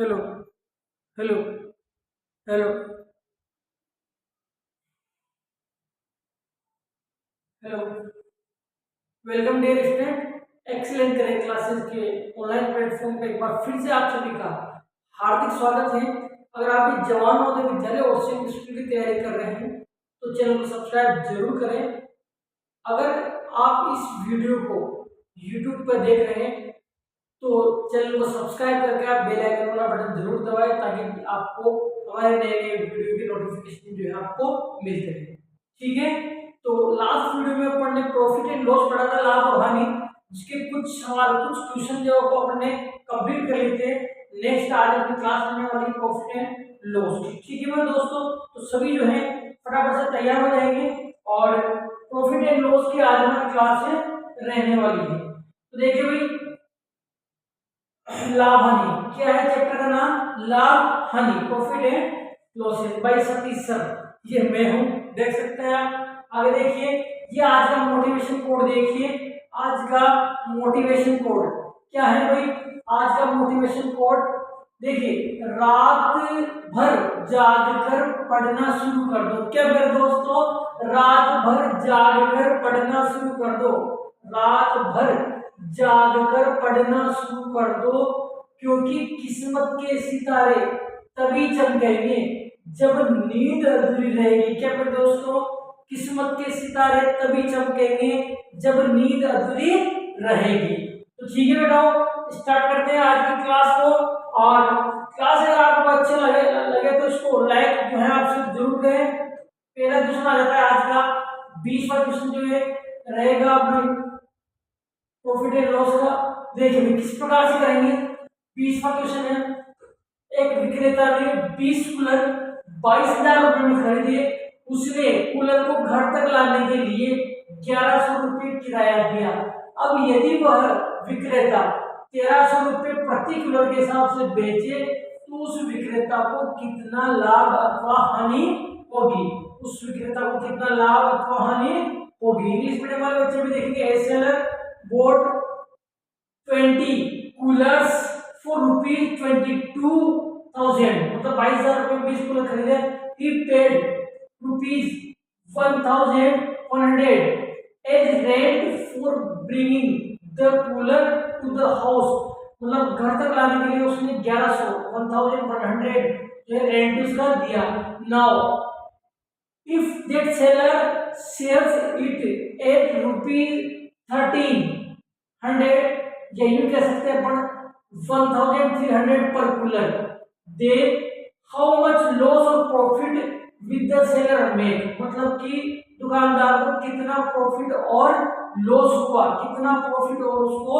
Hello hello hello hello. Welcome dear student, excellent करें classes के online platform पे एक बार फिर से आप सभी का हार्दिक स्वागत है। अगर आप भी जवान नवोदय विद्यालय और संयुक्त स्कूल की तैयारी कर रहे हैं तो चैनल को सब्सक्राइब जरूर करें। अगर आप इस वीडियो को यूट्यूब पर देख रहे हैं तो चैनल को सब्सक्राइब करके आप बेल आइकन वाला बटन जरूर दबाएं ताकि आपको हमारे नए नए वीडियो की नोटिफिकेशन जो है आपको मिलते रहे। ठीक है, तो लास्ट वीडियो में अपन ने प्रॉफिट एंड लॉस पढ़ा था, लाभ और हानि, जिसके कुछ सवाल कुछ क्वेश्चन जो अपन ने कंप्लीट कर लिए थे। नेक्स्ट आज अपनी क्लास होने वाली प्रॉफिट एंड लॉस की। ठीक है मेरे दोस्तों, तो सभी जो है फटाफट से तैयार हो जाएंगे और प्रॉफिट एंड लॉस की आज हमारी क्लास रहने वाली है। तो देखिए भाई, लाभ हानि क्या है, चैप्टर का नाम लाभ हानि, profit and losses by Satish sir. ये मैं हूं, देख सकते हैं आप। आगे देखिए, ये आज का मोटिवेशन कोड देखिए। आज का मोटिवेशन कोड क्या है भाई, आज का मोटिवेशन कोड देखिए, रात भर जागकर पढ़ना शुरू कर दो। क्या मेरे दोस्तों, रात भर जागकर पढ़ना शुरू कर दो। रात भर जागकर पढ़ना शुरू कर दो, क्योंकि किस्मत के सितारे तभी चमकेंगे जब नींद अधूरी रहेगी। क्या मेरे दोस्तों, किस्मत के सितारे तभी चमकेंगे जब नींद अधूरी रहेगी। तो ठीक है बेटाओ, स्टार्ट करते हैं आज की क्लास को। और क्लास अगर आपको अच्छे लगे तो इसको लाइक जो है आप सब जरूर करें। पहला क्वेश्चन आ जाता है आज का 20वां क्वेश्चन जो है रहेगा अपने प्रॉफिट एंड लॉस का। देखिए किस प्रकार से करेंगे। 20वां क्वेश्चन है, एक विक्रेता ने 20 कूलर 22,000 रुपए में खरीदे। उसने कूलर को घर तक लाने के लिए 1100 रुपए किराया दिया। अब यदि वह विक्रेता 1300 रुपए प्रति कूलर के हिसाब से बेचे तो उस विक्रेता को कितना लाभ अथवा हानि होगी। उस विक्रेता को कितना लाभ अथवा हानि होगी। इंग्लिश मीडियम वाले बच्चे भी देखेंगे, ए सेलर bought 20 coolers for ₹22,000, मतलब 22,000 रुपए 20 कूलर खरीदे। He paid ₹1,100 as rent for bringing the cooler to the house, मतलब घर तक लाने के लिए उसने 1100 जो है रेंट उसका दिया। Now if that seller sells it at ₹1,300, या यूं कह सकते हैं अपन 1,300 पर cooler, they how much loss और profit with the seller make, मतलब कि दुकानदार को कितना प्रॉफिट और लॉस हुआ, कितना प्रॉफिट और उसको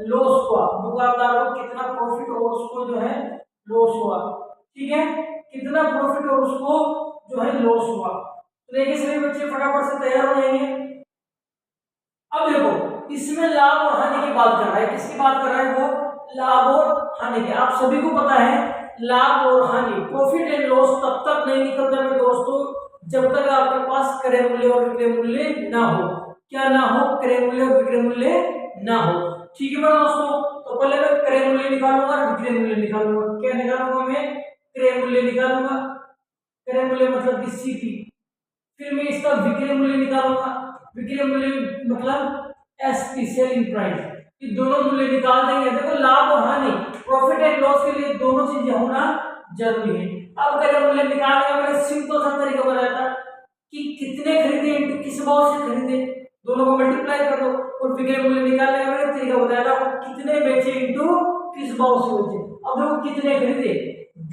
लॉस हुआ, दुकानदार को कितना प्रॉफिट और उसको जो है लॉस हुआ। ठीक है, कितना प्रॉफिट और उसको जो है लॉस हुआ। तो देखिए सभी बच्चे फटाफट से तैयार हो जाएंगे। अब देखो, इसमें लाभ और हानि की बात कर रहा है। किसकी बात कर रहा है वो, लाभ और हानि की। आप सभी को पता है लाभ और हानि, प्रॉफिट एंड लॉस तब तक नहीं निकलता मेरे दोस्तों जब तक आपके पास क्रय मूल्य और विक्रय मूल्य ना हो। क्या ना हो, क्रय मूल्य और विक्रय मूल्य ना हो। ठीक है मेरे दोस्तों, तो पहले मैं क्रय मूल्य निकालूंगा और विक्रय मूल्य निकालूंगा। क्या निकालूंगा मैं, क्रय मूल्य निकालूंगा, क्रय मूल्य मतलब कि सीपी। फिर मैं इसका विक्रय मूल्य निकालूंगा, विक्रय मूल्य मतलब एसपी, सेलिंग प्राइस। ये दोनों मूल्य निकाल देंगे। देखो लाभ और हानि, प्रॉफिट एंड लॉस के लिए दोनों चीजें होना जरूरी है। अब क्रय मूल्य निकालने का मैंने सिंपल सा तरीका बताया था कि कितने खरीदे इनटू किस भाव से खरीदे, दोनों को मल्टीप्लाई कर दो। और विक्रय मूल्य निकालने का मैंने तरीका बताया था, कितने बेचे इनटू किस भाव से बेचे। अब देखो कितने खरीदे,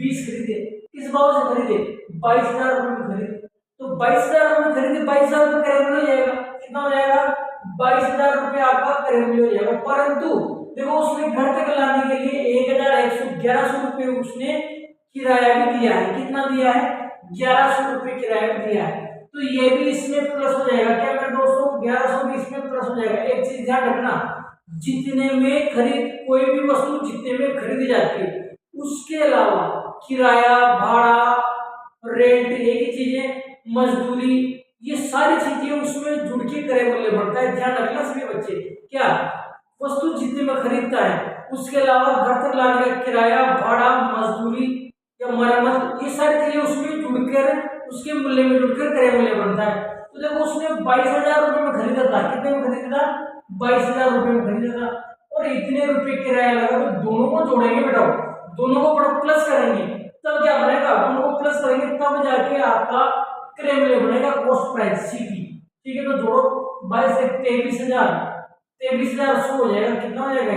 20 खरीदे, किस भाव से खरीदे, 22,000 रुपए में खरीदे। तो 22,000 रुपए में खरीदे, 22,000 रुपए क्रय मूल्य हो जाएगा। कितना हो जाएगा, 22,000 रुपए आपका क्रय मूल्य हो जाएगा। परंतु देखो उसने घर तक लाने के लिए 1100 रुपए उसने किराया भी दिया है। कितना दिया है, 1100 रुपए किराया दिया है। तो ये भी इसमें प्लस हो जाएगा। क्या मेरे दोस्तों, 1100 भी इसमें प्लस हो जाएगा। एक चीज ध्यान रखना, जितने में खरीद, कोई भी वस्तु जितने में खरीदी जाती है उसके अलावा किराया, भाड़ा, रेंट, एक ही चीजें, मजदूरी, ये सारी चीजें उसमें जुड़ के क्रय मूल्य बढ़ता है। ध्यान रखना सभी बच्चे। क्या, वस्तु जितने में खरीदता है उसके अलावा घर तक लाने का किराया, भाड़ा, मजदूरी या मरम्मत, ये सारी चीजें उसमें जुड़कर उसके मूल्य में जुड़कर क्रय मूल्य बनता है। तो देखो उसने 22,000 रुपए में खरीदा था, कितने में खरीदा था? 22,000 रुपए में खरीदा था, और इतने रुपए किराया लगा। तो दोनों को जोड़ेंगे बेटा, दोनों को प्लस करेंगे, तब क्या बनेगा? दोनों को प्लस करेंगे तब जाके आपका क्रय मूल्य बनेगा, कॉस्ट प्राइस सीपी। ठीक है, तो जोड़ो 22 से 23,000, 23,100 हो जाएगा। कितना हो जाएगा?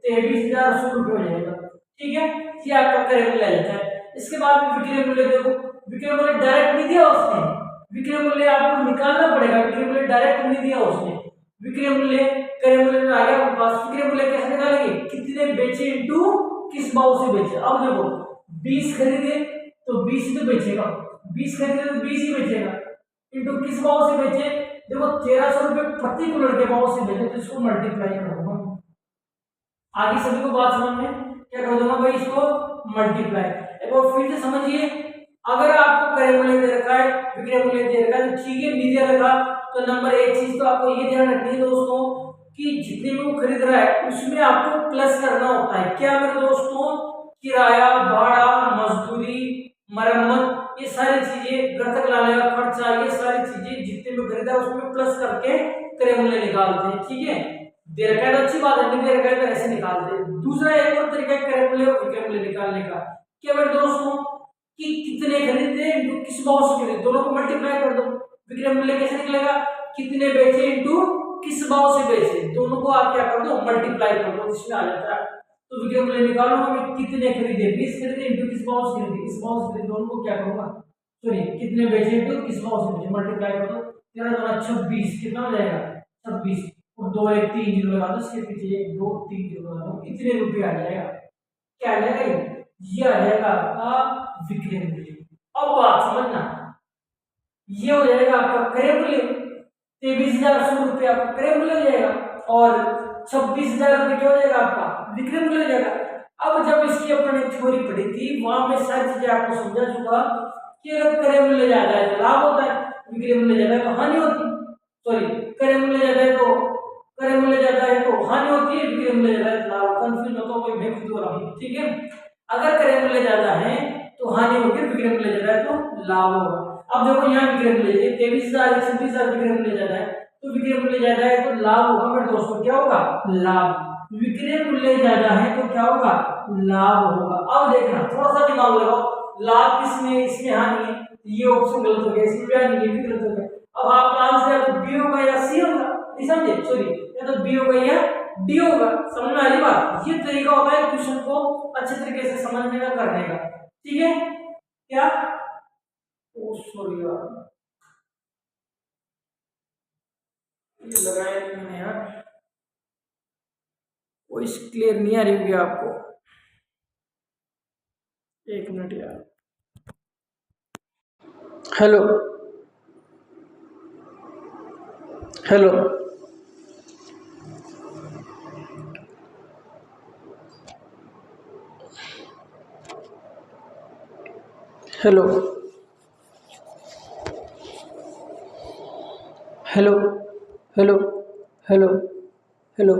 23,100 रुपये हो जाएगा। ठीक है, ये आपका क्रय मूल्य आ जाता है। इसके बाद में विक्रय मूल्य देखो, विक्रय मूल्य डायरेक्ट नहीं दिया उसने, विक्रय मूल्य आपको निकालना पड़ेगा। विक्रय मूल्य डायरेक्ट नहीं दिया उसने, विक्रय मूल्य क्रय मूल्य में आ गया आपके पास। विक्रय मूल्य कैसे निकालेंगे? कितने बेचे इनटू किस भाव से बेचे। अब देखो 20 खरीदे तो 20 ही तो बेचेगा, 20 खरीदे तो 20 ही बेचेगा, इनटू किस भाव से बेचे? देखो 1300 रुपए प्रति कूलर के भाव से बेचे, तो इसको मल्टीप्लाई कर दूंगा। आगे सभी को बात समझ में क्या कर दूंगा भाई? इसको मल्टीप्लाई। एक बार फिर से समझिए, अगर आपको क्रय मूल्य दे रखा है, विक्रय मूल्य दे रखा है, तो ठीक है, नहीं दे रखा तो नंबर एक चीज तो आपको ये ध्यान रखनी है दोस्तों कि जितने में वो खरीद रहा है उसमें आपको प्लस करना होता है। क्या मेरे दोस्तों? किराया, भाड़ा, मजदूरी, मरम्मत, ये सारी चीजें, घर तक लाने का खर्चा, ये सारी चीजें जितने में खरीदा है उसमें प्लस करके क्रय मूल्य निकालते हैं। ठीक है, दे रखा है तो अच्छी बात है, नहीं दे रखा है तो ऐसे निकालते हैं। दूसरा एक और तरीका है क्रय मूल्य और विक्रय मूल्य निकालने का। क्या मेरे दोस्तों कि कितने खरीदे इनटू किस भाव से खरीदे, दोनों को मल्टीप्लाई कर दो। विक्रय मूल्य कैसे निकलेगा? कितने बेचे इनटू किस भाव से बेचे, दोनों को आप क्या कर दो? मल्टीप्लाई कर दो, इसमें आ जाता है। तो विक्रय मूल्य निकालो, हमें कितने खरीदे, 20 खरीदे इनटू किस भाव से खरीदे, किस भाव से खरीदे, दोनों को क्या करूंगा? सॉरी, कितने बेचे इनटू किस भाव से बेचे, मल्टीप्लाई कर दो। 13 26, कितना हो जाएगा? 26, और 2 1 3 जीरो लगा दो, इसके पीछे 1 2 3 जीरो लगा दो, इतने रुपए आ जाएगा। क्या आ जाएगा? ये आ जाएगा आपका विक्रय मूल्य। अब बात समझना, ये हो जाएगा आपका क्रय मूल्य, 23,100 रुपये आपका क्रय मूल्य हो जाएगा, और 26,000 रुपये क्या हो जाएगा? आपका विक्रय मूल्य हो जाएगा। अब जब इसकी अपने थ्योरी पढ़ी थी वहां में सारी चीजें आपको समझा चुका कि अगर क्रय मूल्य ज्यादा है तो लाभ होता है, विक्रय मूल्य ज्यादा है तो हानि होती है। सॉरी, क्रय मूल्य ज्यादा है तो हानि होती है, विक्रय मूल्य ज्यादा है तो लाभ। कंफ्यूज मत हो, कोई मैं खुद हो रहा हूं। ठीक है, अगर क्रय मूल्य ज्यादा है तो हानि होगी, विक्रय मूल्य ज्यादा है तो लाभ होगा। अब देखो यहाँ विक्रय मूल्य 23,000 26,000 विक्रय मूल्य ज्यादा है, तो विक्रय मूल्य ज्यादा है तो लाभ होगा मेरे दोस्तों। क्या होगा? लाभ। विक्रय मूल्य ज्यादा है तो क्या होगा? लाभ होगा। अब देखना, थोड़ा सा दिमाग लगाओ, लाभ किसमें, इसमें हानि है, ये ऑप्शन गलत हो गया, इसमें भी हानि, ये भी गलत हो गया। अब आपका आंसर या तो बी होगा या सी होगा, नहीं समझे? सॉरी, या तो बी होगा या डी होगा। समझ में आ रही बात? ये तरीका होता है क्वेश्चन को अच्छे तरीके से समझने का, करने का। ठीक है, क्या? ओ सॉरी यार, ये लगाया नहीं मैंने यार, वॉइस क्लियर नहीं आ रही होगी आपको। एक मिनट यार। Hello hello, hello hello hello hello hello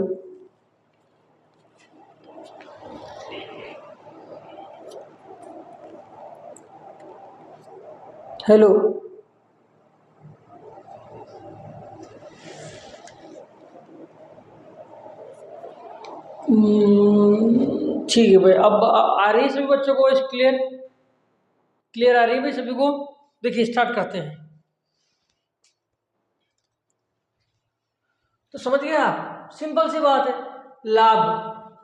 hello. ठीक है भाई, अब आ रही है सभी बच्चों को वॉइस क्लियर? क्लियर आ रही है भाई सभी को? देखिए स्टार्ट करते हैं। तो समझ गया आप, सिंपल सी बात है। लाभ,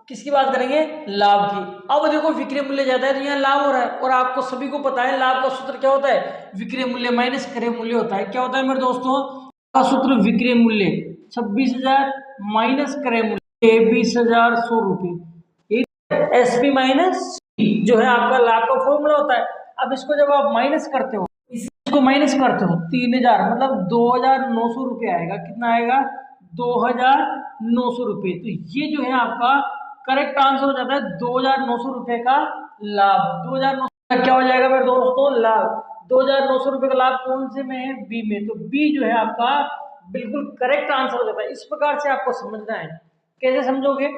किसकी बात करेंगे? लाभ की। अब देखो विक्रय मूल्य ज्यादा है तो यहाँ लाभ हो रहा है, और आपको सभी को पता है लाभ का सूत्र क्या होता है? विक्रय मूल्य माइनस क्रय मूल्य होता है। क्या होता है मेरे दोस्तों का सूत्र? विक्रय मूल्य 26,000 माइनस क्रय मूल्य 23,100 रुपये, एसपी माइनस जो है आपका लाभ का फॉर्मूला होता है। अब इसको जब आप माइनस करते हो, इसको माइनस करते हो, 3,000 मतलब 2,900 रुपये आएगा। कितना आएगा? 2,900 रुपये। तो ये जो है आपका करेक्ट आंसर हो जाता है 2,900 रुपये का लाभ। 2,900 का क्या हो जाएगा मेरे दोस्तों? लाभ। 2,900 रुपये का लाभ कौन से में है? बी में। तो बी जो है आपका बिल्कुल करेक्ट आंसर हो जाता है। इस प्रकार से आपको समझना है। कैसे समझोगे?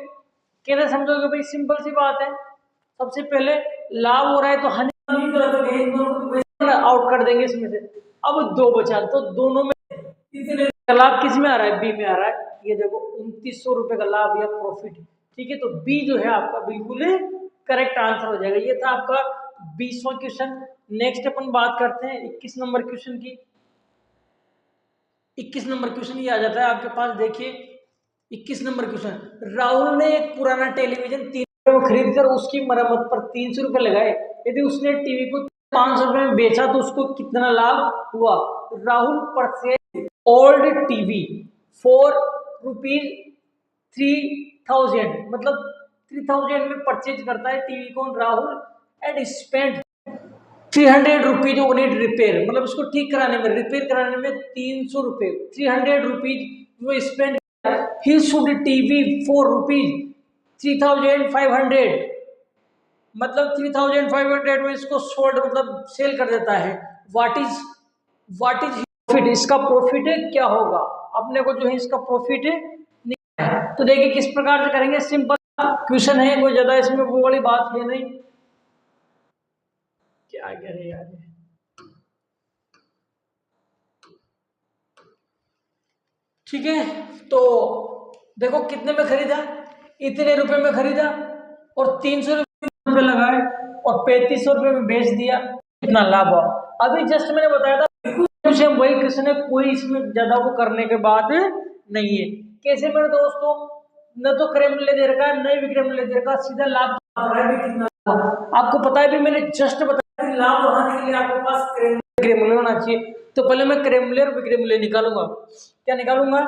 कैसे समझोगे भाई? सिंपल सी बात है, सबसे पहले लाभ हो रहा है तो हानि आउट कर देंगे इसमें से। अब दो बचा तो दोनों में लाभ किस में आ रहा है? बी में आ रहा है। ये देखो 2900 रुपए का लाभ या प्रॉफिट, ठीक है। तो बी जो है आपका बिल्कुल करेक्ट आंसर हो जाएगा। ये था आपका 20वां क्वेश्चन। नेक्स्ट अपन बात करते हैं 21 नंबर क्वेश्चन की। 21 नंबर क्वेश्चन ये आ जाता है आपके पास, देखिए 21 नंबर क्वेश्चन। राहुल ने एक पुराना टेलीविजन 3 रुपए में खरीद कर उसकी मरम्मत पर 300 रुपए लगाए। यदि उसने टीवी को 500 रुपए में बेचा तो उसको कितना लाभ हुआ? Rahul purchase old TV for rupees 3000, मतलब 3000 में परचेज करता है टीवी को Rahul and spend 300 rupees on it repair, मतलब उसको ठीक कराने में, रिपेयर कराने में 300 रुपए, 300 रुपीज वो spend. He should TV for rupees 3500, मतलब 3500 में इसको सोल्ड, मतलब सेल कर देता है। What is profit? इसका प्रॉफिट क्या होगा? अपने को जो है इसका प्रॉफिट निकालना है। तो देखिए किस प्रकार से करेंगे, सिंपल क्वेश्चन है, कोई ज्यादा इसमें वो वाली बात है नहीं। क्या करे यार, ठीक है। तो देखो कितने में खरीदा, इतने रुपए में खरीदा और 300 रुपए लगाए और 3500 रुपए में बेच दिया, कितना लाभ हुआ? अभी जस्ट मैंने बताया था वही क्वेश्चन है, कोई इसमें ज्यादा वो करने के बाद नहीं है। कैसे मेरे दोस्तों, न तो क्रय मूल्य दे रखा है, न विक्रय मूल्य दे रखा, सीधा लाभ कितना। आपको पता है भी, मैंने जस्ट बताया लाभ बढ़ाने के लिए आपके पास क्रय मूल्य होना चाहिए। तो पहले मैं क्रय मूल्य और विक्रय मूल्य निकालूंगा। क्या निकालूंगा?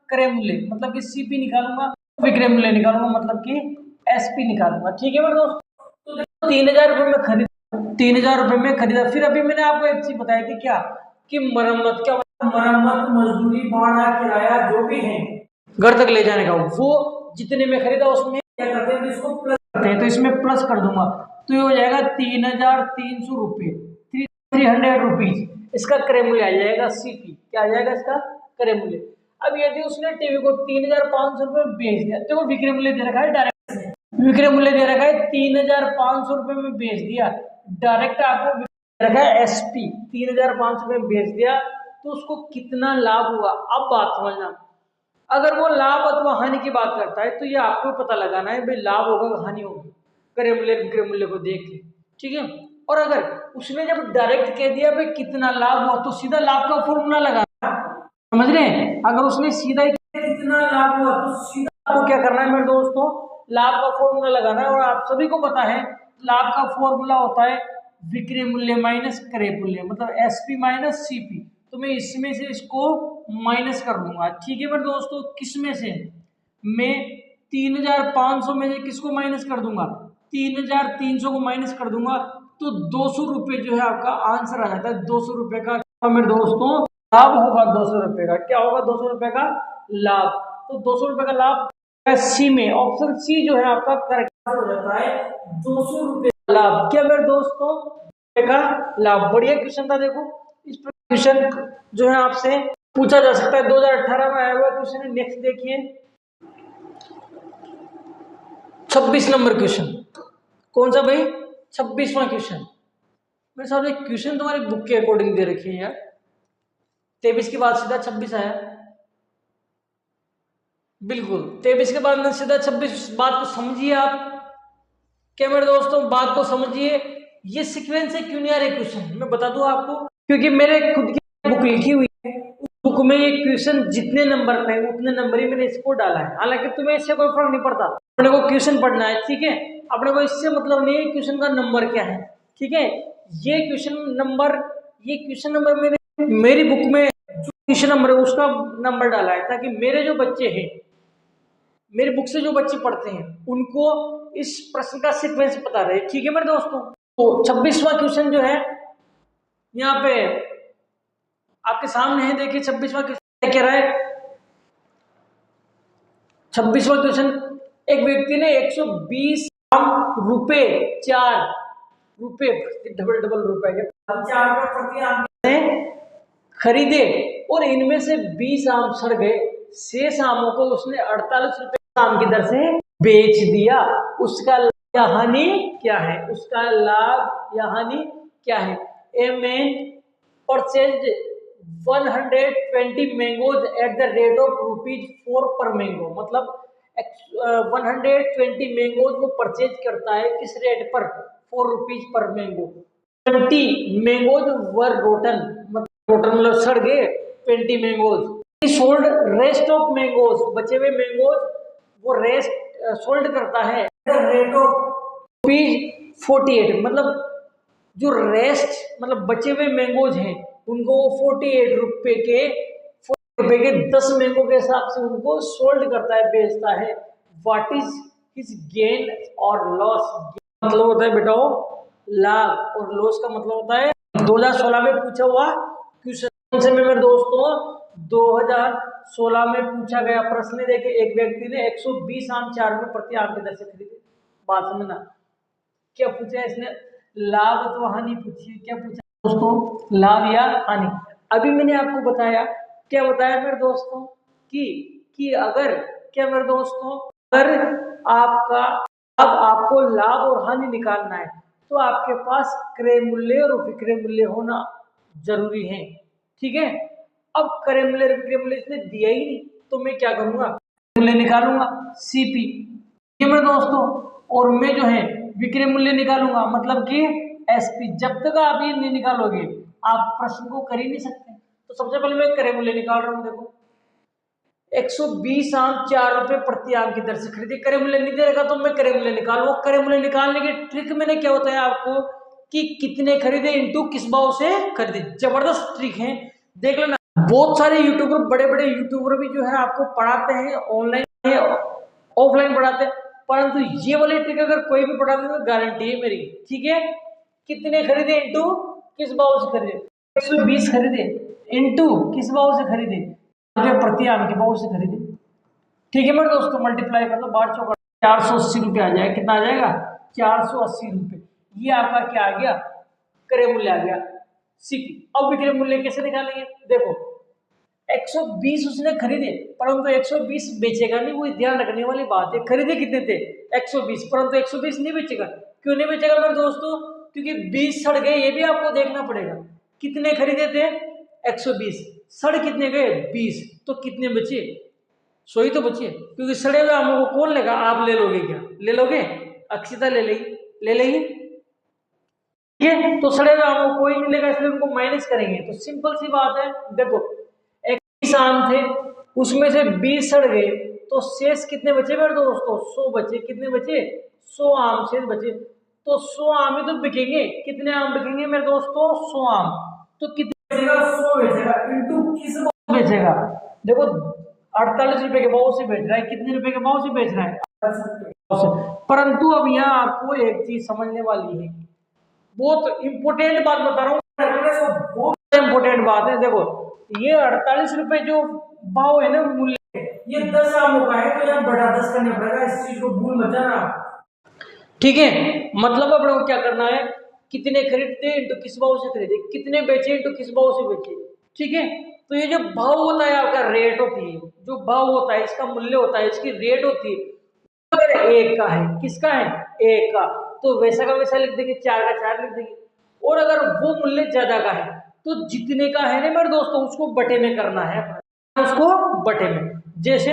क्रय मूल्य मतलब कि सीपी निकालूंगा, विक्रय मूल्य निकालूंगा मतलब कि एसपी निकालूंगा, ठीक है मेरे दोस्त। तो देखो 3000 रुपए में खरीदा, 3000 रुपए में खरीदा। फिर अभी मैंने आपको एक चीज बताई थी, क्या कि मरम्मत, क्या मरम्मत, मजदूरी, भाड़ा, किराया जो भी है घर तक ले जाने का, वो जितने में खरीदा उसमें क्या करते हैं, इसको प्लस करते हैं। तो इसमें प्लस कर दूंगा तो ये हो जाएगा 3300 रुपये, 300 रुपीज। इसका क्रय मूल्य आ जाएगा सीपी। क्या आ जाएगा इसका क्रय मूल्य? अब यदि उसने टीवी को 3500 रुपये में बेच दिया, तो वो विक्रय मूल्य दे रखा है, डायरेक्ट विक्रय मूल्य दे रखा है 3500 रुपये में बेच दिया, डायरेक्ट आपको रखा है एसपी 3500 रुपये में बेच दिया, तो उसको कितना लाभ हुआ? अब बात समझना, अगर वो लाभ अथवा हानि की बात करता है तो ये आपको पता लगाना है भाई लाभ होगा हानि होगी, क्रय मूल्य विक्रय मूल्य को देख के, ठीक है। और अगर उसने जब डायरेक्ट कह दिया भाई कितना लाभ हुआ, तो सीधा लाभ का फॉर्मूला लगाना, समझ रहे हैं? अगर उसने सीधा कितना लाभ हुआ तो सीधा आपको क्या करना है मेरे दोस्तों, लाभ का फॉर्मूला लगाना है। और आप सभी को पता है लाभ का फॉर्मूला होता है विक्रय मूल्य माइनस क्रय मूल्य, मतलब एसपी माइनस सीपी। तो मैं इसमें से इसको माइनस कर दूंगा, ठीक है मेरे दोस्तों। किसमें से? मैं 3500 में से किसको माइनस कर दूंगा? 3300 को माइनस कर दूंगा, तो 200 रुपये जो है आपका आंसर आ जाता है। 200 रुपये का मेरे दोस्तों लाभ होगा, 200 रुपये का क्या होगा? 200 रुपये का लाभ। तो 200 रुपये का लाभ सी में, ऑप्शन सी जो है आपका करेक्ट हो जाता है, 200 रुपये का लाभ। क्या मेरे दोस्तों का लाभ? बढ़िया क्वेश्चन था। देखो इस क्वेश्चन जो है आपसे पूछा जा सकता है, 2018 में आया हुआ क्वेश्चन है। नेक्स्ट देखिए 26 नंबर क्वेश्चन। कौन सा भाई? 26वां क्वेश्चन। मेरे सामने क्वेश्चन तुम्हारी बुक के अकॉर्डिंग दे रखे हैं यार, 23 के बाद सीधा 26 आया, बिल्कुल 23 के बाद सीधा 26। बात को समझिए आप, क्या मेरे दोस्तों बात को समझिए। ये सीक्वेंस से क्यों नहीं आ रहे क्वेश्चन, मैं बता दूं आपको, क्योंकि मेरे खुद की बुक लिखी हुई है, उस बुक में ये क्वेश्चन जितने नंबर पे उतने नंबर ही मैंने इसको डाला है। हालांकि तुम्हें इससे कोई फर्क नहीं पड़ता, अपने को क्वेश्चन पढ़ना है, ठीक है। अपने को इससे मतलब नहीं है क्वेश्चन का नंबर क्या है, ठीक है। ये क्वेश्चन नंबर मैंने मेरी बुक में जो क्वेश्चन नंबर है उसका नंबर डाला है, ताकि मेरे जो बच्चे हैं, मेरी बुक से जो बच्चे पढ़ते हैं, उनको इस प्रश्न का सीक्वेंस पता रहे, ठीक है मेरे दोस्तों। तो 26वां क्वेश्चन जो है यहाँ पे आपके सामने है, देखिए 26वां क्वेश्चन क्या रहा है। 26वां क्वेश्चन, एक व्यक्ति ने 120 रुपए 4 रुपए डबल डबल रुपए के 4 प्रति आम खरीदे और इनमें से 20 आम सड़ गए, शेष आमों को उसने 48 रुपए आम की दर से बेच दिया, उसका लाभ या हानि क्या है, उसका लाभ या हानि क्या है। A man purchased 120 mangoes at the rate of ₹4 पर मैंगो, मतलब 120 मैंगोज वो परचेज करता है किस रेट पर, ₹4 पर मैंगो। 20 मैंगोज वर रोटन, मतलब रोटन मतलब सड़ गए 20 mangoes. Sold rest of mangoes, बचे हुए मैंगोज वो रेस्ट सोल्ड करता है रेट ऑफ ₹48, मतलब जो रेस्ट मतलब बचे हुए मैंगोज हैं उनको ₹48 के 10 मैंगो के हिसाब से उनको सोल्ड करता है, बेचता है। व्हाट इज हिज गेन और लॉस, मतलब होता है बेटा लाभ, और लॉस का मतलब होता है 2016 में पूछा हुआ क्वेश्चन से मेरे दोस्तों, 2016 में पूछा गया प्रश्न। देखे एक व्यक्ति ने 120 आम 4 रुपए प्रति आम की दर से खरीदे। बात समझना, क्या पूछा इसने, लाभ तो हानि पूछी है। क्या पूछा दोस्तों, लाभ या हानि। अभी मैंने आपको बताया, क्या बताया मेरे दोस्तों कि अगर, क्या मेरे दोस्तों, अगर आपका अब आपको लाभ और हानि निकालना है तो आपके पास क्रय मूल्य और विक्रय मूल्य होना जरूरी है, ठीक है। अब क्रय मूल्य विक्रय मूल्य इसने दिया ही नहीं तो मैं क्या करूंगा, मूल्य निकालूंगा सीपी, ये मेरे दोस्तों, और मैं जो है विक्रय मूल्य निकालूंगा, मतलब कि एसपी। जब तक आप ये नहीं निकालोगे आप प्रश्न को कर ही नहीं सकते। तो सबसे पहले मैं क्रय मूल्य निकाल रहा हूं। देखो 120 आम 4 रुपए प्रति आम की दर से खरीदे, क्रय मूल्य नहीं देगा तो मैं क्रय मूल्य निकालूंगा। क्रय मूल्य निकालने की ट्रिक मैंने क्या बताया आपको कि कितने खरीदे इनटू किस भाव से खरीदे। जबरदस्त ट्रिक है, देख लेना। बहुत सारे यूट्यूबर, बड़े बड़े यूट्यूबर भी जो है आपको पढ़ाते हैं, ऑनलाइन ऑफलाइन पढ़ाते हैं, परंतु ये वाली ट्रिक अगर कोई भी पढ़ाते तो गारंटी है मेरी, ठीक है। कितने खरीदे इनटू किस भाव से खरीदे, 120 खरीदे इनटू किस भाव से खरीदे, प्रति आम के भाव से खरीदे, ठीक है मेरे दोस्तों। मल्टीप्लाई कर दो 12 चौका 480 रुपये आ जाएगा। कितना आ जाएगा, 480 रुपये। ये आपका क्या आ गया, क्रय मूल्य आ गया सीपी। अब विक्रय मूल्य कैसे निकालेंगे, देखो 120 उसने खरीदे परंतु 120 बेचेगा नहीं, वो ध्यान रखने वाली बात है। खरीदे कितने थे 120, परंतु 120 नहीं बेचेगा। क्यों नहीं बेचेगा मेरे दोस्तों, क्योंकि 20 सड़ गए, ये भी आपको देखना पड़ेगा। कितने खरीदे थे 120, सड़ कितने गए 20, तो कितने बचे, 100 ही तो बचे। क्योंकि सड़े हुए आमों को कौन लेगा, आप ले लोगे क्या, ले लोगे, अक्षिता ले लेगी, ले लेगी, ठीक है। तो सड़े हुए आमों को कोई नहीं लेगा, इसलिए उनको माइनस करेंगे। तो सिंपल सी बात है, देखो 21 आम थे उसमें से 20 सड़ गए तो शेष कितने बचे मेरे दोस्तों, 100 बचे। कितने बचे, 100 आम शेष बचे। तो 100 आम ही तो बिकेंगे, कितने आम बिकेंगे मेरे दोस्तों, 100 आम। तो कितने बेचेगा, 100 बेचेगा इनटू किस भाव बेचेगा, देखो 48 रुपए के भाव से बेच रहा है। कितने रुपए के भाव से बेच रहा है, 48 रुपए। परंतु अब यहाँ आपको एक चीज समझने वाली है, बहुत इंपोर्टेंट बात बता रहा हूँ, बहुत इंपोर्टेंट बात है। देखो ये 48 रुपए जो भाव है ना मूल्य, ये 10 आमों का है, तो यहाँ बड़ा 10 करना पड़ेगा, इस चीज को भूल मत जाना, ठीक है। मतलब अपने को क्या करना है, कितने खरीदते इंटू किस भाव से खरीदे, कितने बेचे इंटू किस भाव से बेचे, ठीक है। तो ये जो भाव होता है आपका रेट होती है, जो भाव होता है इसका मूल्य होता है, इसकी रेट होती है। अगर एक का है, किसका है, एक का, तो वैसा का वैसा लिख देंगे, 4 का 4 लिख देंगे। और अगर वो मूल्य ज्यादा का है तो जितने का है ना मेरे दोस्तों उसको बटे में करना है, उसको बटे में। जैसे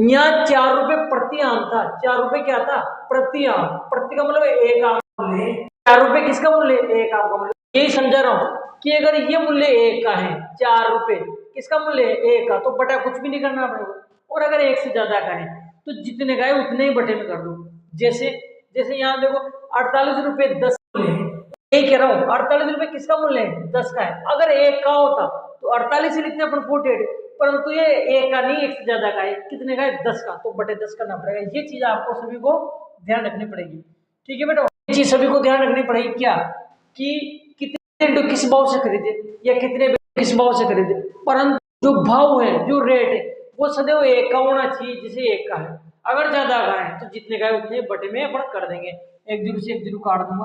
यहाँ 4 रुपए प्रति आम था, 4 रुपए क्या था प्रति आम, प्रति का मतलब एक आम, 4 रुपए किसका मूल्य, एक आम का मूल्य। यही समझा रहा हूं कि अगर ये मूल्य एक का है, 4 रुपए किसका मूल्य है, एक का, तो बटा कुछ भी नहीं करना पड़ेगा। और अगर एक से ज्यादा का है तो जितने का है उतने ही बटे में कर दो। जैसे जैसे यहाँ देखो 48 रुपए 10 कह रहा हूँ, 48 रुपए किसका मूल्य है, 10 का है। अगर एक का होता तो 48 ही लिखते अपन 48, परंतु ये एक का नहीं, एक से ज्यादा का है, कितने का है 10 का, तो बटे 10 करना पड़ेगा। ये चीज आपको सभी को ध्यान रखनी पड़ेगी, ठीक है बेटा। ये चीज सभी को ध्यान रखनी पड़ेगी क्या, कि कितने किस भाव से खरीदे या कितने किस भाव से खरीदे, परंतु जो भाव है, जो रेट है, वो सदैव एक का होना चाहिए, जैसे एक का है। अगर ज्यादा का है तो जितने का है उतने बटे में अपन कर देंगे। एक जीरो से एक जीरो काट दूंगा,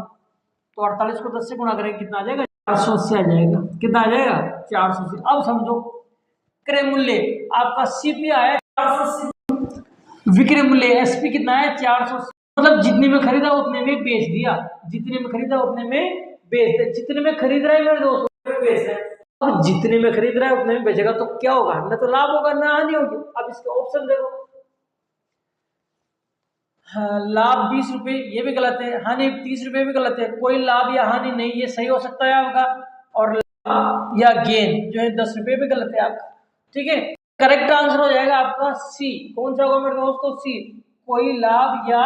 तो 48 को 10 से गुणा करेंगे, कितना आ जाएगा, 480 आ जाएगा। कितना आ जाएगा, 480। अब समझो क्रय मूल्य आपका सीपी आया 480, विक्रय मूल्य एसपी कितना है 400, मतलब जितने में खरीदा उतने में बेच दिया, जितने में खरीदा उतने में बेच दिया, जितने में खरीद रहा है मेरे दोस्त उतने में बेच रहा है। अब जितने में खरीद रहा है उतने में बेचेगा तो क्या होगा, ना तो लाभ होगा ना हानि होगी। अब इसका ऑप्शन देखो, हाँ, लाभ 20 रुपए ये भी गलत है, हानि 30 रुपए भी गलत है, कोई लाभ या हानि नहीं, ये सही हो सकता है आपका। और लाभ या गेन जो है 10 रुपए भी गलत है आपका, ठीक है। करेक्ट आंसर हो जाएगा आपका सी। कौन सा होगा मेरे दोस्तों, सी। कोई लाभ या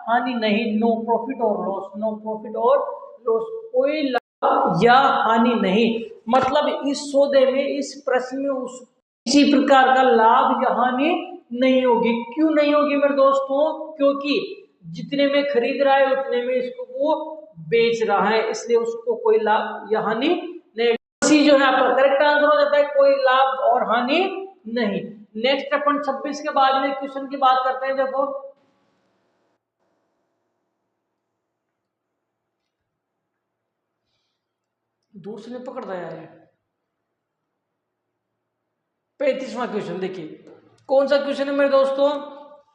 हानि नहीं, नो प्रॉफिट और लॉस, नो प्रॉफिट और लॉस, कोई लाभ या हानि नहीं। मतलब इस सौदे में, इस प्रश्न में उस किसी प्रकार का लाभ या हानि नहीं होगी। क्यों नहीं होगी मेरे दोस्तों, क्योंकि जितने में खरीद रहा है उतने में इसको वो बेच रहा है, इसलिए उसको कोई लाभ या हानि नहीं। सी जो है आपका करेक्ट आंसर हो जाता है, कोई लाभ और हानि नहीं। नेक्स्ट अपन 26 के बाद में क्वेश्चन की बात करते हैं। देखो दूर से नहीं पकड़ता यार। 35वां क्वेश्चन देखिए, कौन सा क्वेश्चन है मेरे दोस्तों,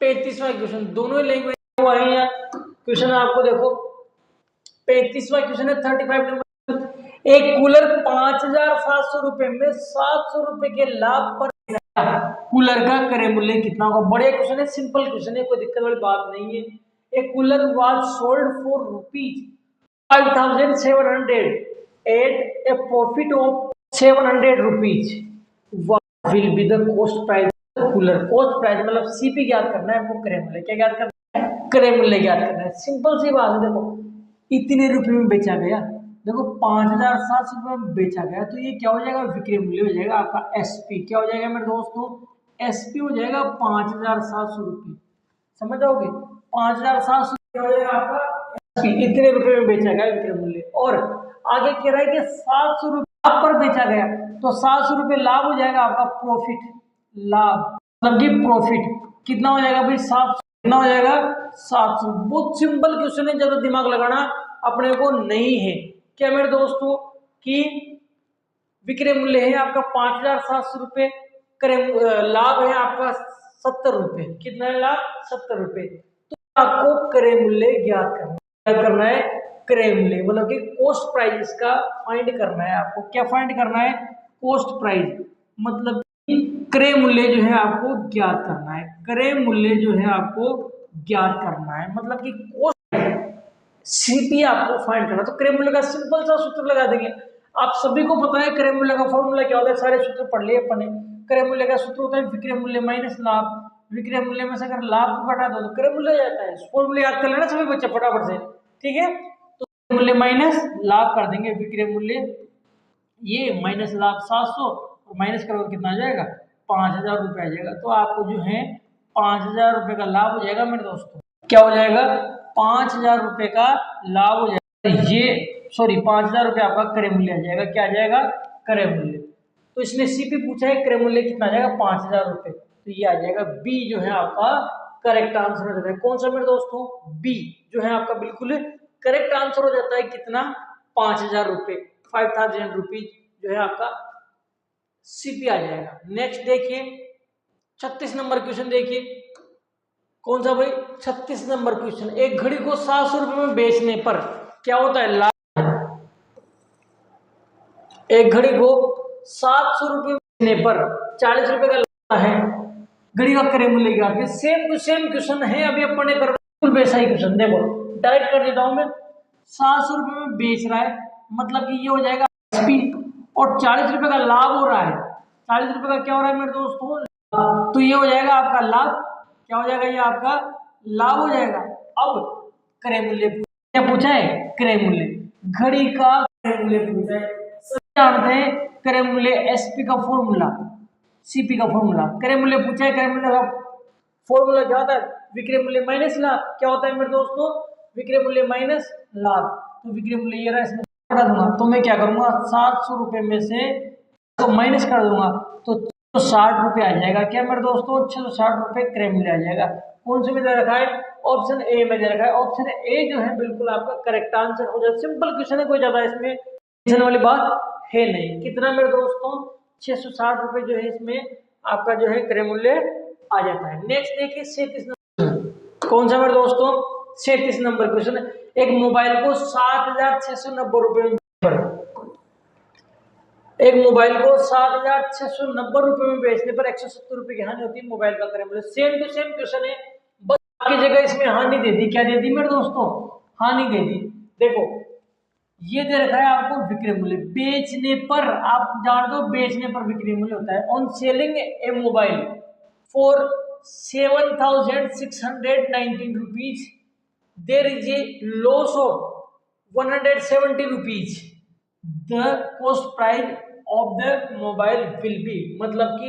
35वां क्वेश्चन, दोनों ही लैंग्वेज हुआ है क्वेश्चन। आपको देखो 35वां क्वेश्चन है 35 नंबर। एक कूलर 5,700 रुपए में 700 रुपए के लाभ पर कूलर का क्रय मूल्य कितना होगा। बड़े क्वेश्चन है, सिंपल क्वेश्चन है, कोई दिक्कत वाली बात नहीं है। एक cooler was sold for rupees 5,700 at a profit of 700 rupees, will be the cost price cooler. Cost price मतलब सीपी ज्ञात करना है हमको, क्रय मूल्य क्या ज्ञात करना है, क्रय मूल्य ज्ञात करना है। सिंपल सी बात है। देखो इतने रुपए में बेचा गया, देखो 5,700 रुपए में बेचा गया, तो ये क्या हो जाएगा, विक्रय मूल्य हो जाएगा आपका एसपी। क्या हो जाएगा मेरे दोस्तों, एसपी हो जाएगा 5,700 रुपये। समझ जाओगे, 5,700 हो जाएगा आपका एसपी, इतने रुपए में बेचा गया विक्रय मूल्य। और आगे कह रहा है कि 700 रुपये पर बेचा गया, तो 700 रुपये लाभ हो जाएगा आपका, प्रॉफिट, लाभ मतलब कि प्रॉफिट कितना हो जाएगा भाई, 700, कितना हो जाएगा 700। बहुत सिंपल क्वेश्चन है, ज्यादा दिमाग लगाना अपने को नहीं है। क्या मेरे दोस्तों कि विक्रय मूल्य है आपका 5,700 रुपये, क्रय लाभ है आपका 70 रुपये। कितना है लाभ, 70 रुपये। तो आपको क्रय मूल्य ज्ञात करना है। क्या करना है, क्रय मूल्य मतलब कि कॉस्ट प्राइस का फाइंड करना है आपको। क्या फाइंड करना है, कॉस्ट प्राइस, मतलब क्रय मूल्य जो है आपको ज्ञात करना है। क्रय मूल्य जो है आपको ज्ञात करना है, मतलब कि कॉस्ट सीपी आपको फाइंड करना। तो क्रय मूल्य का सिंपल सा सूत्र लगा देंगे। आप सभी को पता है क्रय मूल्य का फॉर्मूला क्या होता है, सारे सूत्र पढ़ लिए अपन ने। क्रय मूल्य का सूत्र होता है विक्रय मूल्य माइनस लाभ। विक्रय मूल्य में से अगर लाभ को घटा दो तो क्रय मूल्य हो जाता है। फॉर्मूला याद कर लेना सभी बच्चे फटाफट से, ठीक है। तो मूल्य माइनस लाभ कर देंगे, विक्रय मूल्य ये माइनस लाभ 700 और माइनस करोगे कितना आ जाएगा, 5,000 रुपये आ जाएगा। तो आपको जो है 5,000 रुपये का लाभ हो जाएगा मेरे दोस्तों। क्या हो जाएगा, 5,000 रुपये का लाभ हो जाएगा। ये सॉरी 5,000 रुपये आपका क्रय मूल्य आ जाएगा। क्या आ जाएगा, क्रय मूल्य। तो इसने सीपी पूछा है, क्रय मूल्य कितना आ जाएगा, 5,000 रुपये। तो ये आ जाएगा बी जो है आपका करेक्ट आंसर हो जाता है। कौन सा मेरे दोस्तों, बी जो है आपका बिल्कुल करेक्ट आंसर हो जाता है। कितना, 5,000 रुपये, 5,000 रुपीज जो है आपका सीपी आ जाएगा। नेक्स्ट देखिए 36 नंबर क्वेश्चन देखिए, कौन सा भाई, 36 नंबर क्वेश्चन। एक घड़ी को 700 रुपए में बेचने पर क्या होता है, लाभ। एक घड़ी को 700 रुपए में बेचने पर 40 रुपए का लाभ है। घड़ी का क्रय मूल्य क्या है, सेम टू सेम क्वेश्चन है, अभी अपन ने कर वैसा ही क्वेश्चन। देखो डायरेक्ट कर देता हूं मैं, 700 रुपए में बेच रहा है, मतलब कि ये हो जाएगा एसपी, और 40 रुपए का लाभ हो रहा है। 40 रुपए का क्या हो रहा है मेरे दोस्तों, तो ये हो जाएगा आपका लाभ। क्या हो जाएगा, ये आपका लाभ हो जाएगा। अब क्रय मूल्य क्या पूछा है, क्रय मूल्य, घड़ी का क्रय मूल्य पूछा है। सभी जानते हैं क्रय मूल्य एसपी का फॉर्मूला, सीपी का फॉर्मूला। क्रय मूल्य पूछा है, क्रय मूल्य का फॉर्मूला क्या होता है, विक्रय मूल्य माइनस लाभ। क्या होता है मेरे दोस्तों, विक्रय मूल्य माइनस लाभ। तो विक्रय मूल्य ये रहा, इसमें हटा दूंगा, तो मैं क्या करूंगा, 700 रुपए में से तो माइनस कर दूंगा, तो 60 रुपये आ जाएगा। क्या मेरे दोस्तों, 660 रुपये क्रय मूल्य आ जाएगा। कौन से में दे रखा है, ऑप्शन ए में दे रखा है। ऑप्शन ए जो है बिल्कुल आपका करेक्ट आंसर हो जाए। सिंपल क्वेश्चन है, कोई ज्यादा इसमें टेंशन वाली बात है नहीं। कितना मेरे दोस्तों, 660 रुपये जो है इसमें आपका जो है क्रय मूल्य आ जाता है। नेक्स्ट देखिए 37 कौन सा मेरे दोस्तों? 37 नंबर क्वेश्चन है। एक मोबाइल को 7,690 रुपए में, एक मोबाइल को 7,690 रुपए में बेचने पर 170 रुपए की हानि होती है, मोबाइल का करें बोले। सेम टू सेम क्वेश्चन है, बस आपकी जगह इसमें हानि दे दी। क्या दे दी मेरे दोस्तों? हानि दे दी। देखो ये दे रखा है आपको विक्रय मूल्य, बेचने पर, आप जान दो बेचने पर विक्रय मूल्य होता है। On selling a mobile for 7,619 rupees there is a loss of 170 rupees, the cost price of the mobile will be, मतलब कि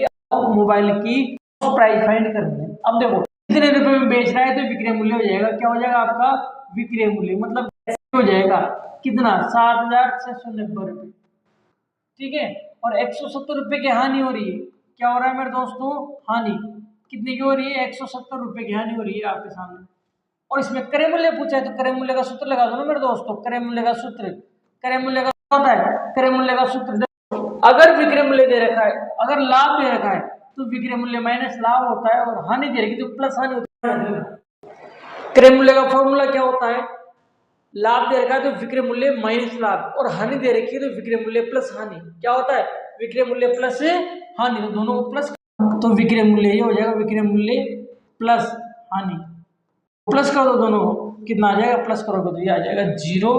मोबाइल की कॉस्ट प्राइस फाइंड करनी है। अब देखो कितने रुपए में बेच रहा है तो विक्रय मूल्य हो जाएगा, क्या हो जाएगा आपका? विक्रय मूल्य, मतलब हो जाएगा कितना? 7,690 रुपये, ठीक है। और 170 रुपए की हानि हो रही है, क्या हो रहा है मेरे दोस्तों? हानि कितने की हो रही है? 170 रुपए की हानि हो रही है आपके सामने। और इसमें क्रय मूल्य पूछा है तो क्रय मूल्य का सूत्र लगा दो ना मेरे दोस्तों। क्रय मूल्य का सूत्र, क्रय मूल्य का होता है, क्रय मूल्य का सूत्र अगर विक्रय मूल्य दे रखा है, अगर लाभ दे रखा है तो विक्रय मूल्य माइनस लाभ होता है, और हानि दे रखी तो प्लस हानि होता है। क्रय मूल्य का फॉर्मूला क्या होता है? लाभ दे रखा है तो विक्रय मूल्य माइनस लाभ, और हानि दे रखी है तो विक्रय मूल्य प्लस हानि। क्या होता है? विक्रय मूल्य प्लस हानि, तो दोनों को प्लस, तो विक्रय मूल्य ये हो जाएगा, विक्रय मूल्य प्लस हानि। प्लस कर दो दोनों को, कितना आ जाएगा? प्लस करोगे तो ये आ जाएगा 0,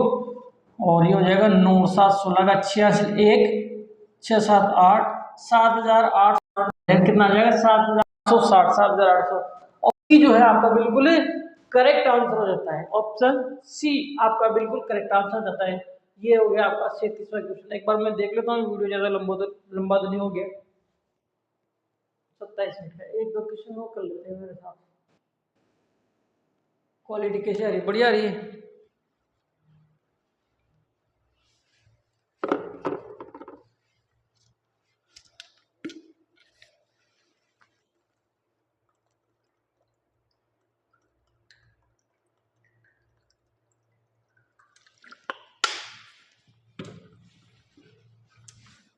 और ये हो जाएगा 9 7 16 का 86, 1 6 7 8 7,800, कितना आ जाएगा? 7,860, 7,800। और सी जो है आपका बिल्कुल करेक्ट आंसर हो जाता है, ऑप्शन सी आपका बिल्कुल करेक्ट आंसर हो जाता है। ये हो गया आपका 37वां क्वेश्चन। एक बार मैं देख लेता हूँ, वीडियो ज्यादा लंबा तो नहीं हो गया, 27 मिनट का। एक दो क्वेश्चन वो कर लेते हैं मेरे साथ। क्वालिटी कैसे आ रही है? बढ़िया आ रही है।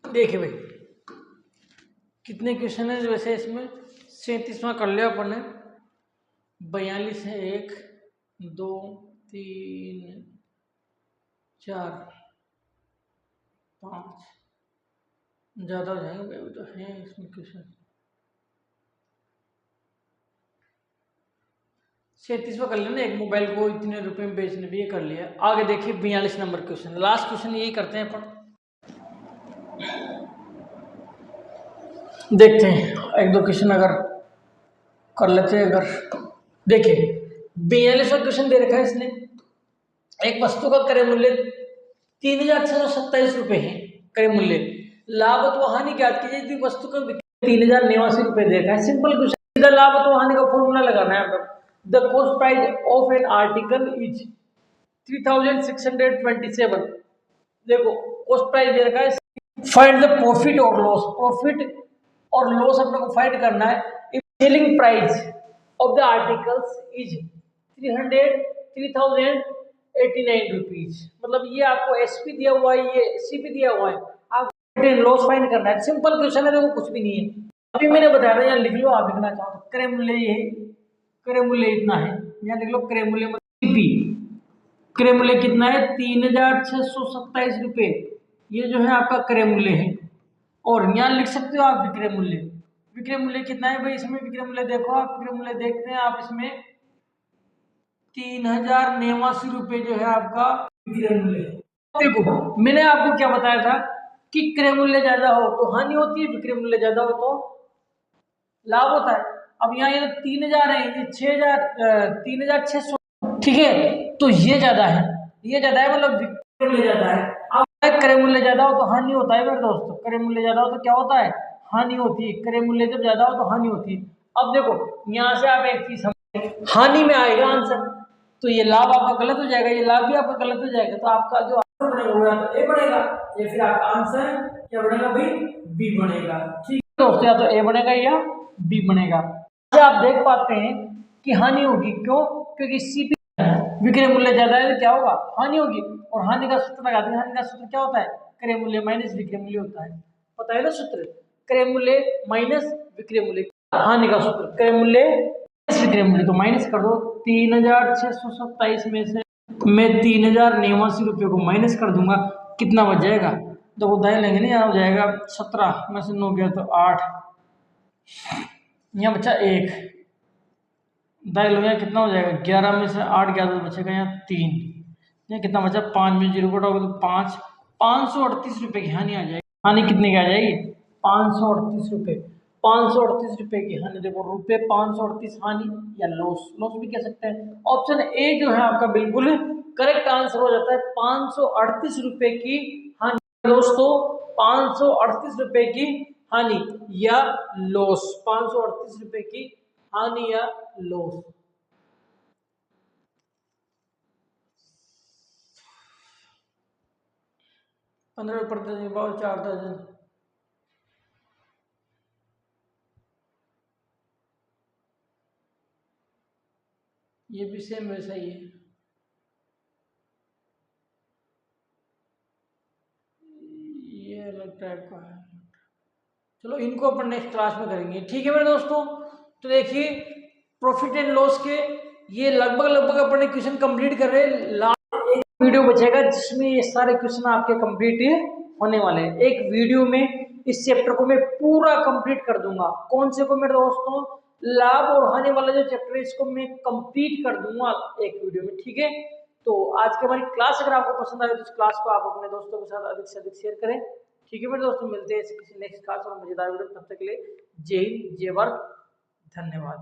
देखिए भाई कितने क्वेश्चन है वैसे इसमें? 37वां कर लिया अपन ने। 42 है, 1 2 3 4 5, ज़्यादा हो जाएंगे भाई, तो है इसमें क्वेश्चन। 37वां कर लेना, एक मोबाइल को इतने रुपए में बेचने भी, ये कर लिया। आगे देखिए 42 नंबर क्वेश्चन, लास्ट क्वेश्चन यही करते हैं अपन। देखते हैं एक दो क्वेश्चन अगर कर लेते हैं। अगर देखिए 42वां क्वेश्चन दे रखा है इसने, एक वस्तु का क्रय मूल्य 3,627 रुपए है क्रय मूल्य, लाभ तो हानि ज्ञात कीजिए यदि वस्तु का 3,089 रुपए दे रखा है। सिंपल क्वेश्चन, सीधा लाभ तो हानि का फॉर्मूला लगाना है आपको। The cost price of an article is 3,627। देखो कॉस्ट प्राइस दे रखा है, फाइंड द प्रॉफिट और लॉस। प्रॉफिट और लॉस अपने को फाइंड करना है। If selling price of the articles is 3,089 rupees, मतलब ये आपको एसपी दिया हुआ है, ये सीपी दिया हुआ है, आपको लॉस फाइंड करना है। सिंपल क्वेश्चन है, देखो कुछ भी नहीं है। अभी मैंने बताया था, यहाँ लिख लो, आप लिखना चाहो तो क्रय मूल्य ये है, क्रय मूल्य इतना है, यहाँ लिख लो क्रय मूल्य सीपी। क्रय मूल्य कितना है? 3,627 रुपए, ये जो है आपका क्रय मूल्य है। और यहाँ लिख सकते हो आप विक्रय मूल्य। विक्रय मूल्य कितना है भाई इसमें? विक्रय मूल्य देखो आप, विक्रय मूल्य देखते हैं आप इसमें 3,089 रुपए जो है आपका विक्रय मूल्य। देखो मैंने आपको क्या बताया था कि क्रय मूल्य ज्यादा हो तो हानि होती है, विक्रय मूल्य ज्यादा हो तो लाभ होता है। अब यहाँ ये 3,000 है, ये 6,000, 3,600, ठीक है, तो ये ज्यादा है, ये ज्यादा है, मतलब विक्रय मूल्य ज्यादा है। अब क्रय मूल्य ज्यादा हो तो हानि होता है मेरे दोस्तों। क्रय मूल्य ज्यादा हो तो क्या होता है? हानि होती है। क्रय मूल्य जब ज्यादा हो तो हानि होती है। अब देखो यहाँ से आप एक चीज समझ, हानि में आएगा आंसर, तो ये लाभ आपका गलत हो जाएगा, ये लाभ भी आपका गलत हो जाएगा, तो आपका जो आंसर बनेगा तो ए बनेगा, या फिर आपका आंसर क्या बनेगा भाई? बी बनेगा। ठीक है दोस्तों, या तो ए बनेगा या बी बनेगा। आप देख पाते हैं कि हानि होगी, क्यों? क्योंकि सीपी विक्रय मूल्य ज्यादा है तो क्या होगा? हानि होगी। और हानि का सूत्र लगाते हैं, हानि का सूत्र क्या होता है? क्रय मूल्य माइनस विक्रय मूल्य होता है, पता है ना सूत्र? क्रय मूल्य माइनस विक्रय मूल्य, हानि का सूत्र क्रय मूल्य विक्रय मूल्य, तो माइनस कर दो 3627 में से मैं 3089 को माइनस कर दूंगा, कितना बच जाएगा? देखो दाएं लेंगे नहीं, यहाँ हो जाएगा 17 में से 9 गया तो 8, यहाँ बचा 1, दाएं लोगे कितना हो जाएगा? 11 में से 8 गया तो बचेगा यहाँ 3, यहाँ कितना बचा? 5 में 0 कटा होगा तो 5, 538 की हानि आ जाएगी। हानि कितने की आ जाएगी? 538 538 की हानि। देखो रुपए 538 हानि या लॉस, लॉस भी कह सकते हैं। ऑप्शन ए जो है आपका बिल्कुल करेक्ट आंसर हो जाता है, 538 की हानि दोस्तों, 538 की हानि या लॉस, 538 की हानि या लॉस। पंद्रह प्रतिशत 4 दर्जन, ये भी सेम वैसा ही है। ये अलग टाइप का है, चलो इनको अपन नेक्स्ट क्लास में करेंगे, ठीक है मेरे दोस्तों। तो देखिए प्रॉफिट एंड लॉस के ये लगभग अपन ने क्वेश्चन कंप्लीट कर रहे हैं। लास्ट एक वीडियो बचेगा जिसमें ये सारे क्वेश्चन आपके कंप्लीट होने वाले हैं। एक वीडियो में इस चैप्टर को मैं पूरा कंप्लीट कर दूंगा। कौन से को मेरे दोस्तों? लाभ और हानि वाला जो चैप्टर है इसको मैं कंप्लीट कर दूंगा एक वीडियो में, ठीक है। तो आज की हमारी क्लास अगर आपको पसंद आए तो इस क्लास को आप अपने दोस्तों के साथ अधिक से अधिक शेयर करें, ठीक है मेरे दोस्तों। मिलते हैं किसी नेक्स्ट क्लास और मजेदार वीडियो, तब तक के लिए जय हिंद, जय भारत, धन्यवाद।